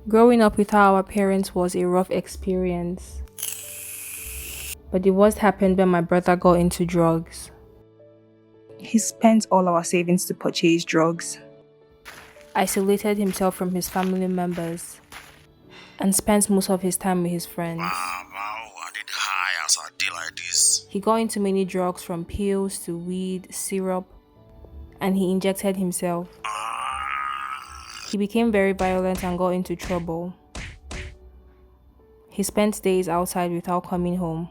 Growing up without our parents was a rough experience, but the worst happened when my brother got into drugs. He spent all our savings to purchase drugs. Isolated himself from his family members, and spent most of his time with his friends. Wow, I did high as I did like this. He got into many drugs from pills to weed, syrup, and he injected himself. He became very violent and got into trouble. He spent days outside without coming home.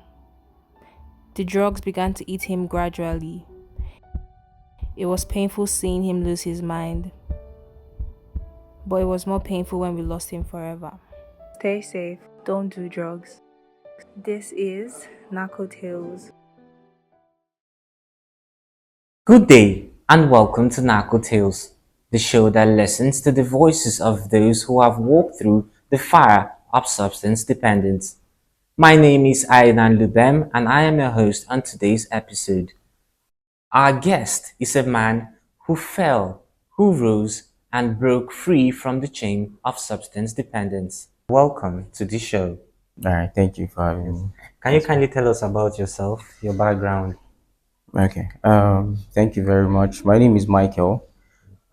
The drugs began to eat him gradually. It was painful seeing him lose his mind, but it was more painful when we lost him forever. Stay safe, don't do drugs. This is Narco Tales. Good day and welcome to Narco Tales, the show that listens to the voices of those who have walked through the fire of substance dependence. My name is Aidan Lubem and I am your host on today's episode. Our guest is a man who fell, who rose, and broke free from the chain of substance dependence. Welcome to the show. All right, thank you for having me. Can you kindly tell us about yourself, your background? Okay, thank you very much. My name is Michael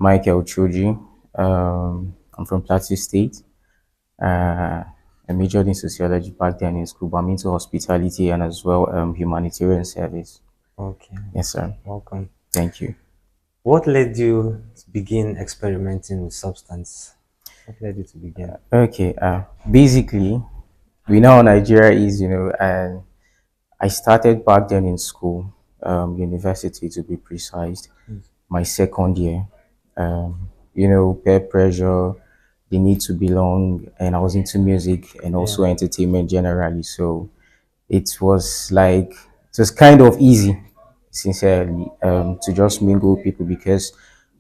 Choji. I'm from Plateau State. Uh, I majored in sociology back then in school, but I'm into hospitality and as well humanitarian service. Okay, Yes, sir. welcome. Thank you. What led you to begin experimenting with substance? What led you to begin? Okay, basically, we know how Nigeria is, and I started back then in school, university to be precise, my second year. Peer pressure, the need to belong, and I was into music and also Yeah. entertainment generally. So it was kind of easy, sincerely, to just mingle with people because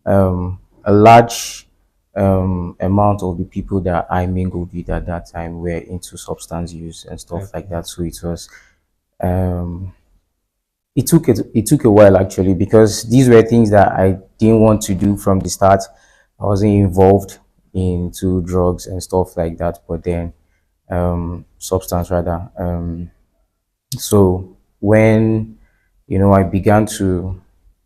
a large amount of the people that I mingled with at that time were into substance use and stuff like Okay. that. So um, it took a while actually because these were things that I didn't want to do from the start. I wasn't involved into drugs and stuff like that, but then substance rather. So when I began to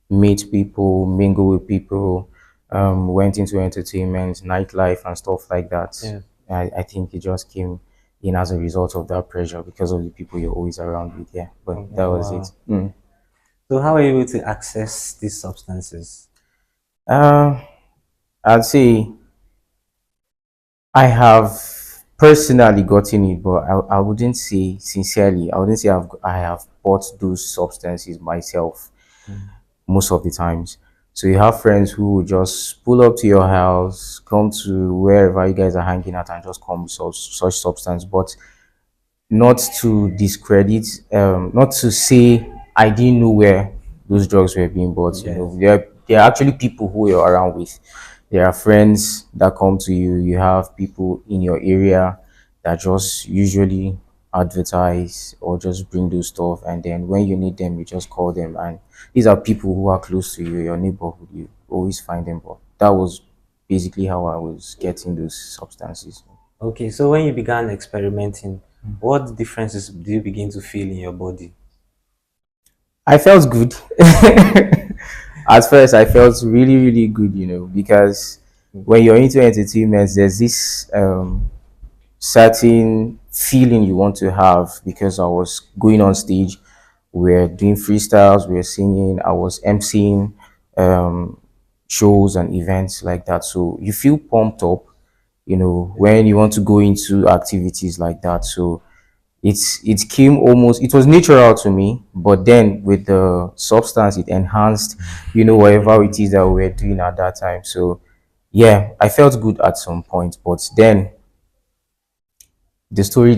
meet people, mingle with people, went into entertainment, nightlife, and stuff like that. Yeah. I think it just came in as a result of that pressure because of the people you're always around with. Yeah, but Okay. that was it. Wow. So how are you able to access these substances? Uh, I'd say I have personally gotten it, but I wouldn't say sincerely. I wouldn't say I have bought those substances myself most of the times. So you have friends who will just pull up to your house, come to wherever you guys are hanging out, and just come with such substance. But not to discredit, not to say I didn't know where those drugs were being bought. Yes. There are actually people who you're around with. There are friends that come to you. You have people in your area that just usually advertise or just bring those stuff, and then when you need them, you just call them. And these are people who are close to you, your neighborhood. You always find them. But that was basically how I was getting those substances. Okay. So when you began experimenting, what differences do you begin to feel in your body? I felt good. At first, I felt really, really good, because when you're into entertainment, there's this certain feeling you want to have because I was going on stage, we're doing freestyles, we're singing, I was emceeing um, shows and events like that. So you feel pumped up, when you want to go into activities like that. So it came almost, it was natural to me, but then with the substance it enhanced whatever it is that we were doing at that time. So yeah, I felt good at some point, but then the story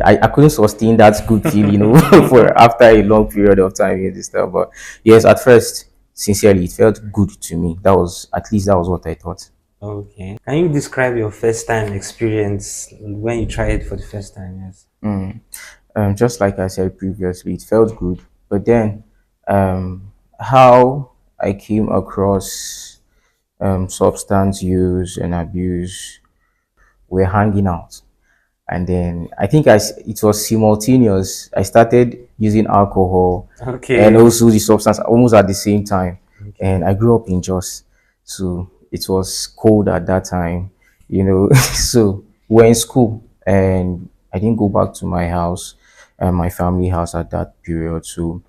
I couldn't sustain that good feel for after a long period of time in this stuff. But yes, at first, sincerely, it felt good to me. That was what I thought. Okay. Can you describe your first time experience when you tried it for the first time? Yes. Just like I said previously, it felt good. But then, how I came across substance use and abuse we're hanging out. And then I think it was simultaneous. I started using alcohol and Okay. also the substance almost at the same time. Okay. And I grew up in Jos, so it was cold at that time, you know. So we're in school, and I didn't go back to my house, my family house at that period. So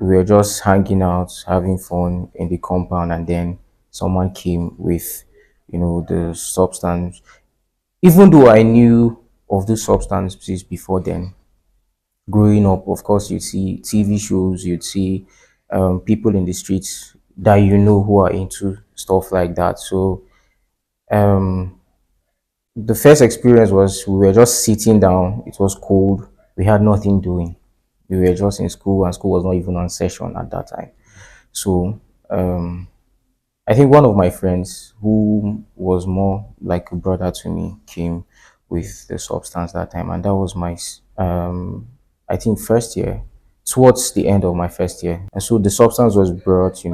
we were just hanging out, having fun in the compound, and then someone came with, the substance. Even though I knew of those substances before then, growing up, of course, you'd see TV shows, you'd see people in the streets that who are into stuff like that. So the first experience was we were just sitting down. It was cold. We had nothing doing. We were just in school, and school was not even on session at that time. So I think one of my friends, who was more like a brother to me, came with the substance that time, and that was my, I think, first year, towards the end of my first year. And so the substance was brought.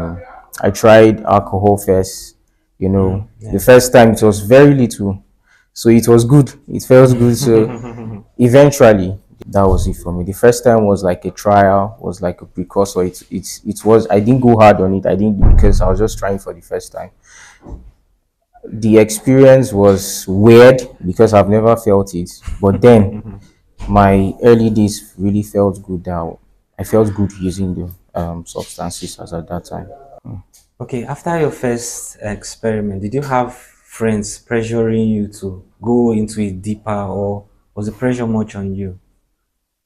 I tried alcohol first. The Yes. first time it was very little, so it was good. It felt good. So eventually, that was it for me. The first time was like a trial, was like a precursor. It was, I didn't go hard on it. I didn't, because I was just trying for the first time. The experience was weird because I've never felt it. But then my early days really felt good. That I felt good using the substances as at that time. Okay, after your first experiment, did you have friends pressuring you to go into it deeper, or was the pressure much on you?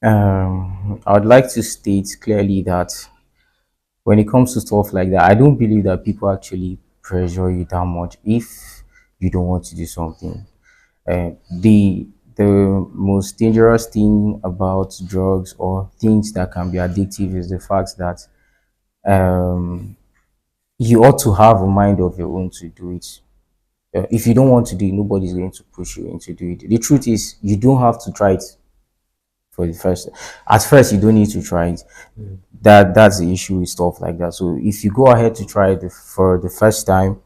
I would like to state clearly that when it comes to stuff like that, I don't believe that people actually pressure you that much if you don't want to do something. The most dangerous thing about drugs or things that can be addictive is the fact that you ought to have a mind of your own to do it. If you don't want to do it, nobody's going to push you into do it. The truth is, you don't have to try it for the first. At first, you don't need to try it. That's the issue with stuff like that. So if you go ahead to try it for the first time,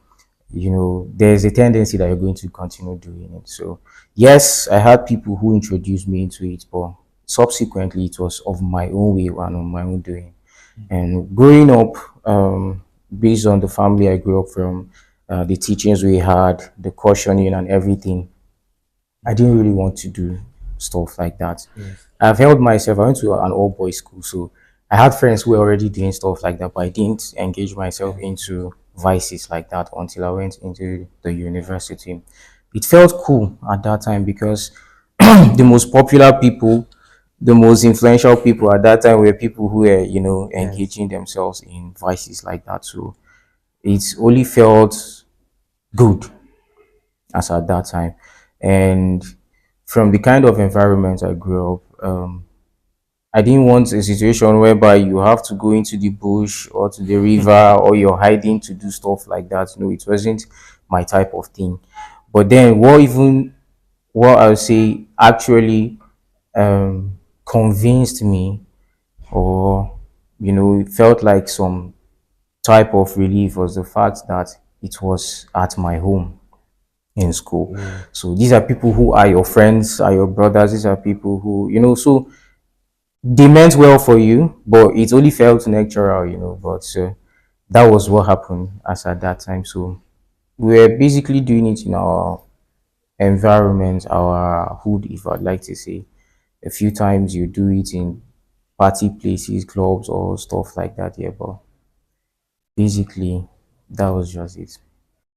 there's a tendency that you're going to continue doing it. So yes, I had people who introduced me into it, but subsequently it was of my own way and on my own doing. And growing up, based on the family I grew up from, the teachings we had, the cautioning and everything, I didn't really want to do stuff like that. Yes. I've held myself. I went to an all boys school, so I had friends who were already doing stuff like that, but I didn't engage myself into vices like that until I went into the university. It felt cool at that time because the most popular people, the most influential people at that time were people who were, Yes. engaging themselves in vices like that. So it only felt good as at that time. And from the kind of environment I grew up, I didn't want a situation whereby you have to go into the bush or to the river or you're hiding to do stuff like that. No, it wasn't my type of thing. But then what I would say actually convinced me, or it felt like some type of relief, was the fact that it was at my home in school. So these are people who are your friends, are your brothers. These are people who, so they meant well for you, but it only felt natural, But that was what happened as at that time. So we were basically doing it in our environment, our hood, if I'd like to say. A few times you do it in party places, clubs, or stuff like that. Yeah, but basically that was just it.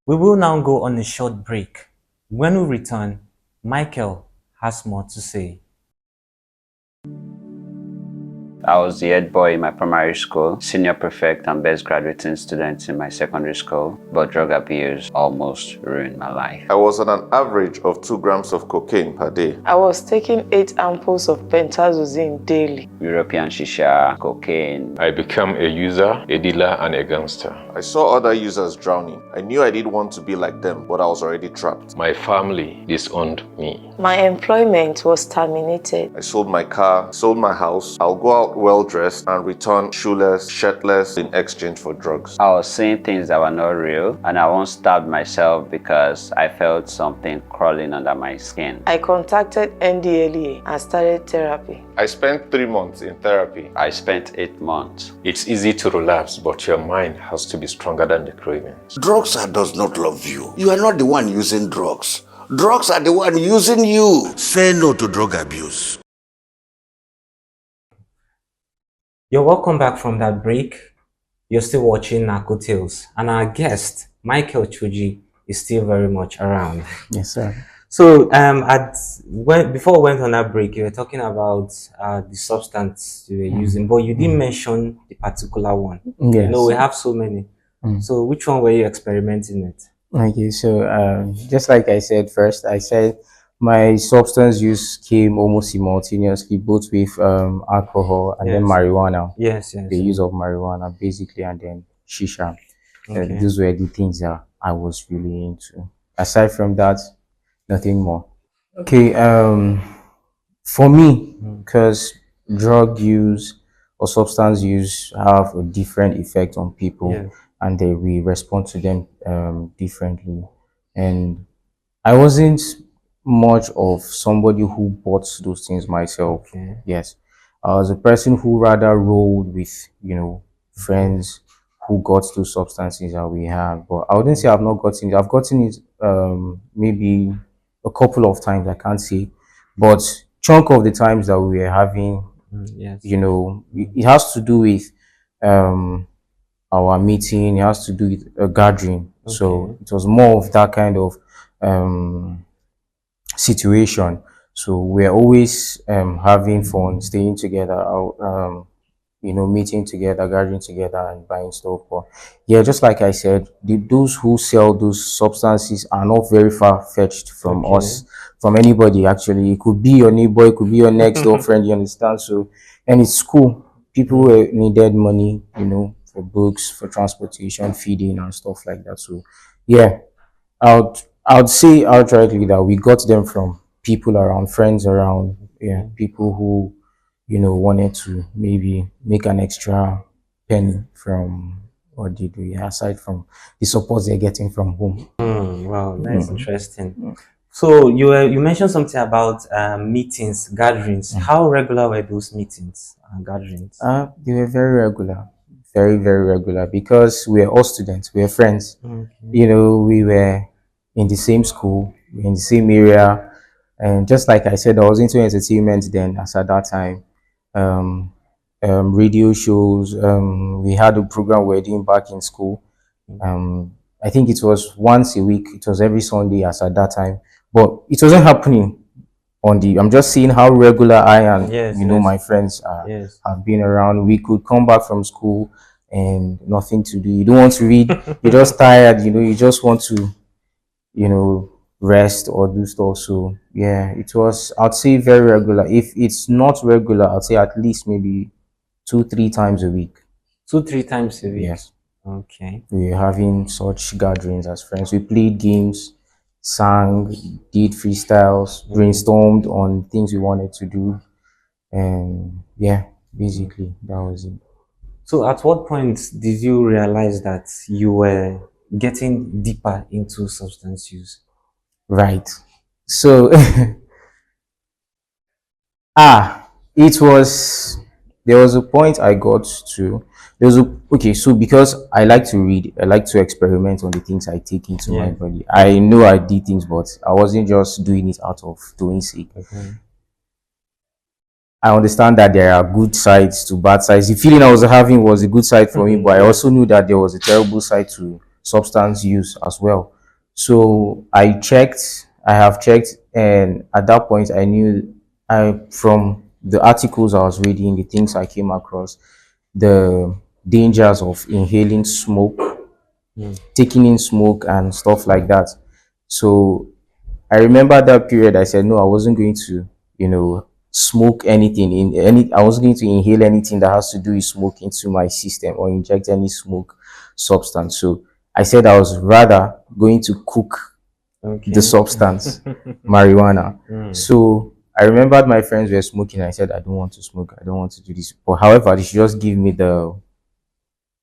We will now go on a short break. When we return, Michael has more to say. I was the head boy in my primary school, senior prefect and best graduating student in my secondary school, but drug abuse almost ruined my life. I was on an average of 2 grams of cocaine per day. I was taking 8 ampoules of pentazosine daily. European shisha, cocaine. I became a user, a dealer, and a gangster. I saw other users drowning. I knew I didn't want to be like them, but I was already trapped. My family disowned me. My employment was terminated. I sold my car, sold my house. I'll go out out well dressed and return shoeless, shirtless in exchange for drugs. I was saying things that were not real, and I once stabbed myself because I felt something crawling under my skin. I contacted NDLEA and started therapy. I spent 3 months in therapy. I spent 8 months. It's easy to relapse, but your mind has to be stronger than the cravings. Drugs does not love you. You are not the one using drugs. Drugs are the one using you. Say no to drug abuse. You're welcome back from that break. You're still watching Narco Tales, and our guest, Michael Chuji, is still very much around. Yes, sir. So, before we went on that break, you were talking about the substance you were using, but you didn't mention the particular one. Yes. No, we have so many. So, which one were you experimenting with? Okay, so just like I said first, I said my substance use came almost simultaneously, both with alcohol and then Yes. marijuana. Yes. The use of marijuana, basically, and then shisha. Okay. Those were the things that I was really into. Aside from that, nothing more. Okay, for me, because drug use or substance use have a different effect on people, Yeah. and we respond to them differently. And I wasn't much of somebody who bought those things myself. Okay. Yes, I was a person who rather rolled with, friends who got those substances that we have. But I wouldn't say I've not gotten it. I've gotten it maybe a couple of times, I can't say. But chunk of the times that we were having, Yes. it has to do with our meeting, it has to do with a gathering. So Okay. it was more of that kind of situation. So we're always having fun, staying together, meeting together, gathering together, and buying stuff. But yeah, just like I said, those who sell those substances are not very far fetched from Okay. us, from anybody actually. It could be your neighbor, it could be your next door friend, you understand? So, and it's cool. People needed money, for books, for transportation, feeding, and stuff like that. So, yeah, I would say outrightly that we got them from people around, friends around, yeah, people who wanted to maybe make an extra penny from what they do, yeah, aside from the support they're getting from home. Wow, that's interesting. So you mentioned something about meetings, gatherings. How regular were those meetings and gatherings? They were very regular, very, very regular, because we're all students, we're friends. We were in the same school, we're in the same area, and just like I said, I was into entertainment then, as at that time. Radio shows. We had a program we were doing back in school. I think it was once a week. It was every Sunday as at that time, but it wasn't happening on the. I'm just seeing how regular I and Yes, my friends Yes. have been around. We could come back from school and nothing to do. You don't want to read. You're just tired. You just want to, rest or do stuff. So yeah, it was, I'd say, very regular. If it's not regular, I'd say at least maybe 2-3 times a week. 2-3 times a week. Yes, Okay. we were having such gatherings as friends. We played games, sang, did freestyles, brainstormed on things we wanted to do, and yeah, basically that was it. So at what point did you realize that you were getting deeper into substance use? Right. So it was, there was a point I got to. There was okay, so because I like to read, I like to experiment on the things I take into my body. I know I did things, but I wasn't just doing it out of doing sake. I understand that there are good sides to bad sides. The feeling I was having was a good side for me, but I also knew that there was a terrible side to substance use as well. So I have checked, and at that point I knew, from the articles I was reading, the things I came across, the dangers of inhaling smoke, taking in smoke and stuff like that. So I remember that period I said no, I wasn't going to, smoke anything in any, I wasn't going to inhale anything that has to do with smoke into my system or inject any smoke substance. So I said I was rather going to cook the substance, marijuana. So I remembered my friends were smoking. I said, I don't want to smoke. I don't want to do this. But however, they should just give me the,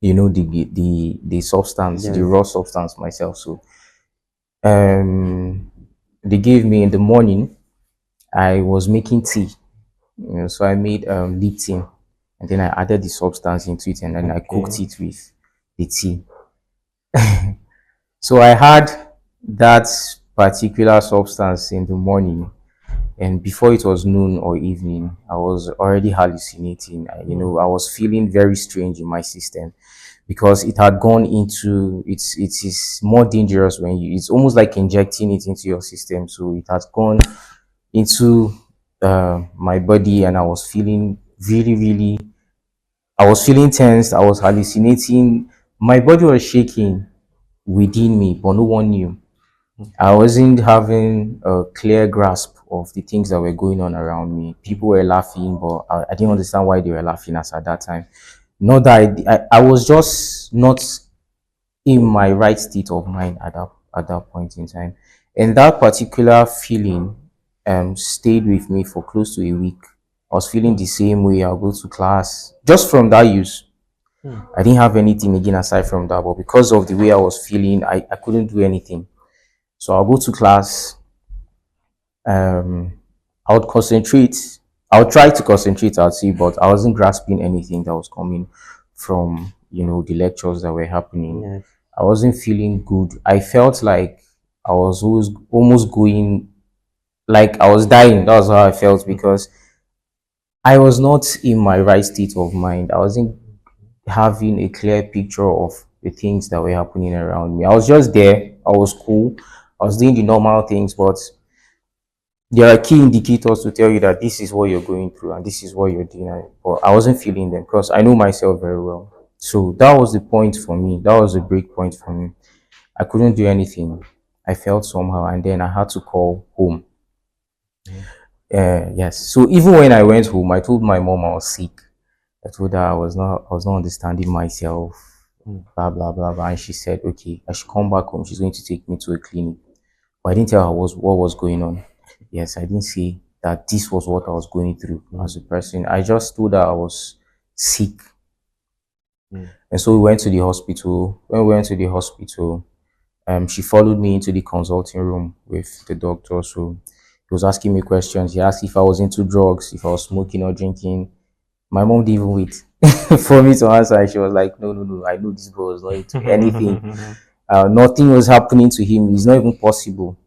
the substance, the Yes. raw substance myself. So um, they gave me in the morning. I was making tea, so I made Lipton, and then I added the substance into it, and then I cooked Okay. it with the tea. So I had that particular substance in the morning, and before it was noon or evening, I was already hallucinating. I was feeling very strange in my system because it had gone into it is more dangerous when you it's almost like injecting it into your system. So it has gone into my body, and I was feeling really, really, I was feeling tense. I was hallucinating. My body was shaking within me, but no one knew. I wasn't having a clear grasp of the things that were going on around me. People were laughing, but I didn't understand why they were laughing as at that time. Not that I was just not in my right state of mind at that point in time. And that particular feeling stayed with me for close to a week. I was feeling the same way. I'll go to class just from that use. I didn't have anything again aside from that, but because of the way I was feeling, I couldn't do anything. So I'll go to class. Um, I would concentrate. I would try to concentrate, I'd say, but I wasn't grasping anything that was coming from the lectures that were happening. Yes. I wasn't feeling good. I felt like I was almost going, like I was dying. That was how I felt because I was not in my right state of mind. I wasn't having a clear picture of the things that were happening around me. I was just there. I was cool. I was doing the normal things, but there are key indicators to tell you that this is what you're going through and this is what you're doing. But I wasn't feeling them because I know myself very well. So that was the point for me. That was the break point for me. I couldn't do anything. I felt somehow, and then I had to call home. Yes. So even when I went home, I told my mom I was sick. I told her I was not understanding myself, blah blah blah blah. And she said, okay, I should come back home. She's going to take me to a clinic. But I didn't tell her what was going on. Yes, I didn't say that this was what I was going through as a person. I just told her I was sick. And so we went to the hospital. When we went to the hospital, she followed me into the consulting room with the doctor. So he was asking me questions. He asked if I was into drugs, if I was smoking or drinking. My mom didn't even wait for me to answer. She was like, no, no, no, I know this boy was not into anything. Nothing was happening to him. It's not even possible.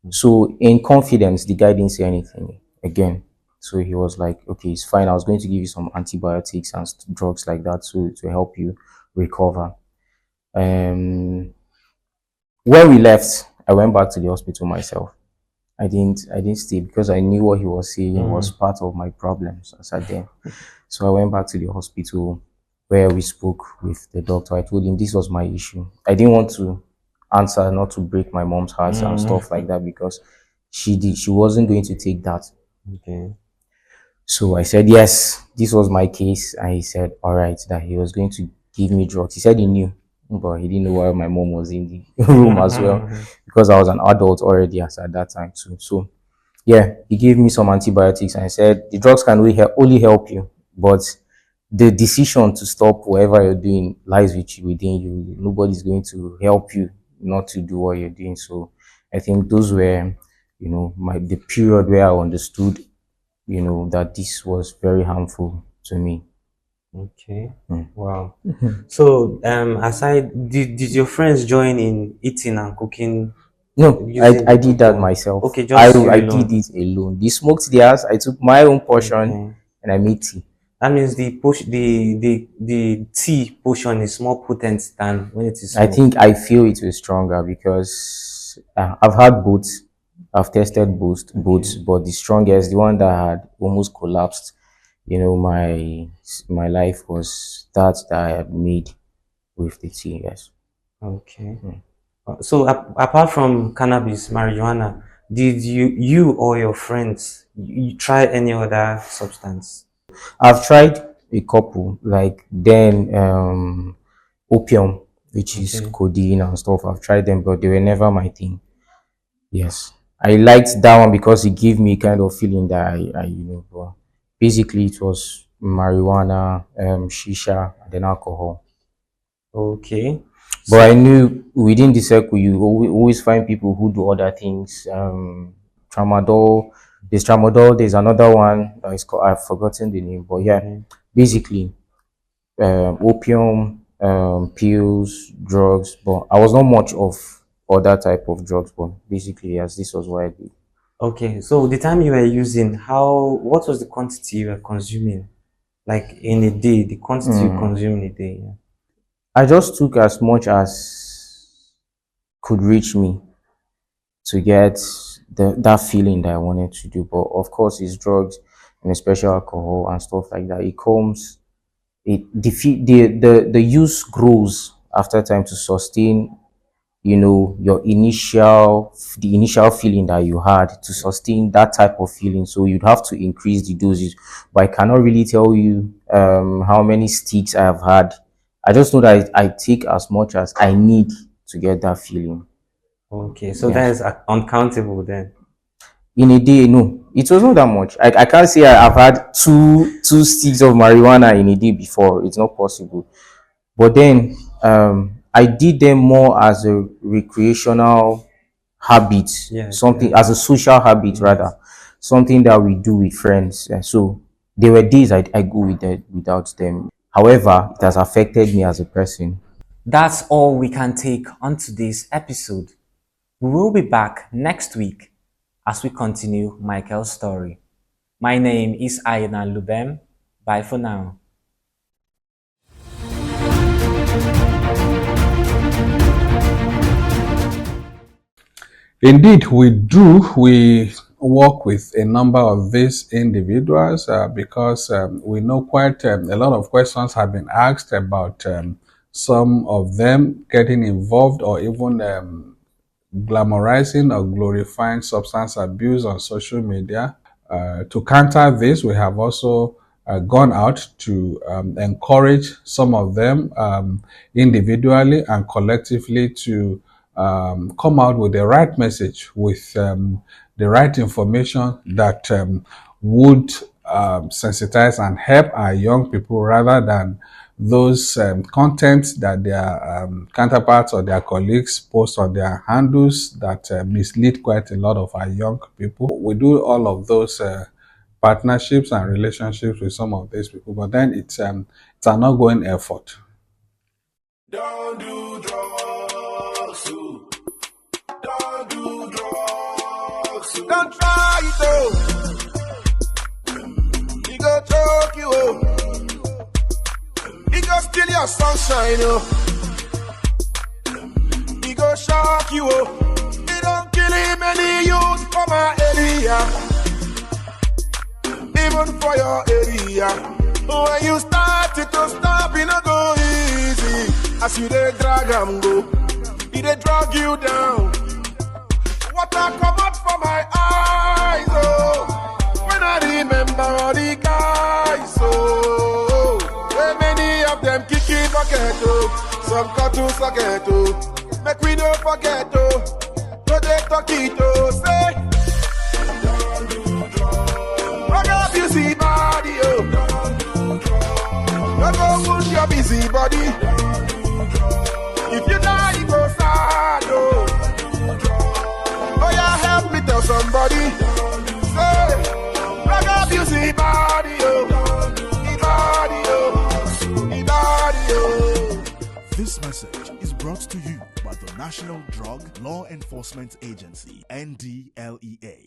So in confidence, the guy didn't say anything again. So he was like, okay, it's fine. I was going to give you some antibiotics and drugs like that to help you recover. When we left, I went back to the hospital myself. I didn't stay because I knew what he was saying was part of my problems as at then. So I went back to the hospital where we spoke with the doctor. I told him this was my issue. I didn't want to answer, not to break my mom's heart and stuff like that, because she wasn't going to take that. Okay. So I said yes, this was my case, and he said all right, that he was going to give me drugs. He said he knew, but he didn't know why my mom was in the room as well, because I was an adult already as at that time too. So yeah, he gave me some antibiotics and said the drugs can only help you, but the decision to stop whatever you're doing lies within you. Nobody's going to help you not to do what you're doing. So I think those were, the period where I understood, that this was very harmful to me. Okay. Wow. So, aside, did your friends join in eating and cooking No, using I the did that cookbook? myself. Okay, I just you I did alone. it alone. They smoked theirs. I took my own portion Okay. and I made tea. That means the tea portion is more potent than when it is I smoked. think I feel it was stronger because I've had both. I've tested both, but the strongest, the one that had almost collapsed, my life was that I had made with the tea. Yes. Okay. So apart from cannabis, marijuana, did you or your friends you try any other substance? I've tried a couple, like then opium, which is Okay. codeine and stuff. I've tried them, but they were never my thing. Yes. I liked that one because it gave me kind of feeling that but basically it was marijuana, shisha, and then alcohol. Okay. But I knew within the circle, you always find people who do other things. Tramadol, there's tramadol, there's another one that is called, I've forgotten the name, but yeah, basically, opium, pills, drugs. But I was not much of other type of drugs, but basically, yes, this was what I did. Okay, so the time you were using, what was the quantity you were consuming? Like in a day, the quantity you consume in a day. Yeah. I just took as much as could reach me to get that feeling that I wanted to do. But of course, it's drugs and especially alcohol and stuff like that. It comes, the use grows after time to sustain, the initial feeling that you had, to sustain that type of feeling. So you'd have to increase the doses. But I cannot really tell you how many sticks I have had. I just know that I take as much as I need to get that feeling. Okay, so that Yes. is uncountable then. In a day, no, it was not that much. I can't say I've had two sticks of marijuana in a day before. It's not possible. But then I did them more as a recreational habit, Yes, something yes. as a social habit, rather, something that we do with friends. And so there were days I go with that without them. However, it has affected me as a person. That's all we can take on today's episode. We will be back next week as we continue Michael's story. My name is Ayana Lubem. Bye for now. Indeed, we do. We work with a number of these individuals because we know quite a lot of questions have been asked about some of them getting involved or even glamorizing or glorifying substance abuse on social media. To counter this, we have also gone out to encourage some of them individually and collectively to come out with the right message, with the right information that would sensitize and help our young people rather than those contents that their counterparts or their colleagues post on their handles that mislead quite a lot of our young people. We do all of those partnerships and relationships with some of these people, but then it's an ongoing effort. Don't do drugs. Don't do drugs. Don't try it though. He go choke you up. He go steal your sunshine up. He go shock you up. He don't kill him any youth from my area. Even for your area. When you start it to stop, it no go easy. As you dey drag am go, he dey drag you down. Water come out from my eyes, oh. When I remember all the guys, oh. Where many of them kicking bucket, oh. Some cut to socket, oh. Make we no forget, oh. No they talk it, oh. Say, don't do drugs. Rock up you see body, oh. Don't do drugs. Don't go wound your busy body. If you die, you go sad, oh. Oh yeah, help me tell somebody. Say, rock up you see body, oh. Body, oh. Body, oh. This message is brought to you by the National Drug Law Enforcement Agency, NDLEA.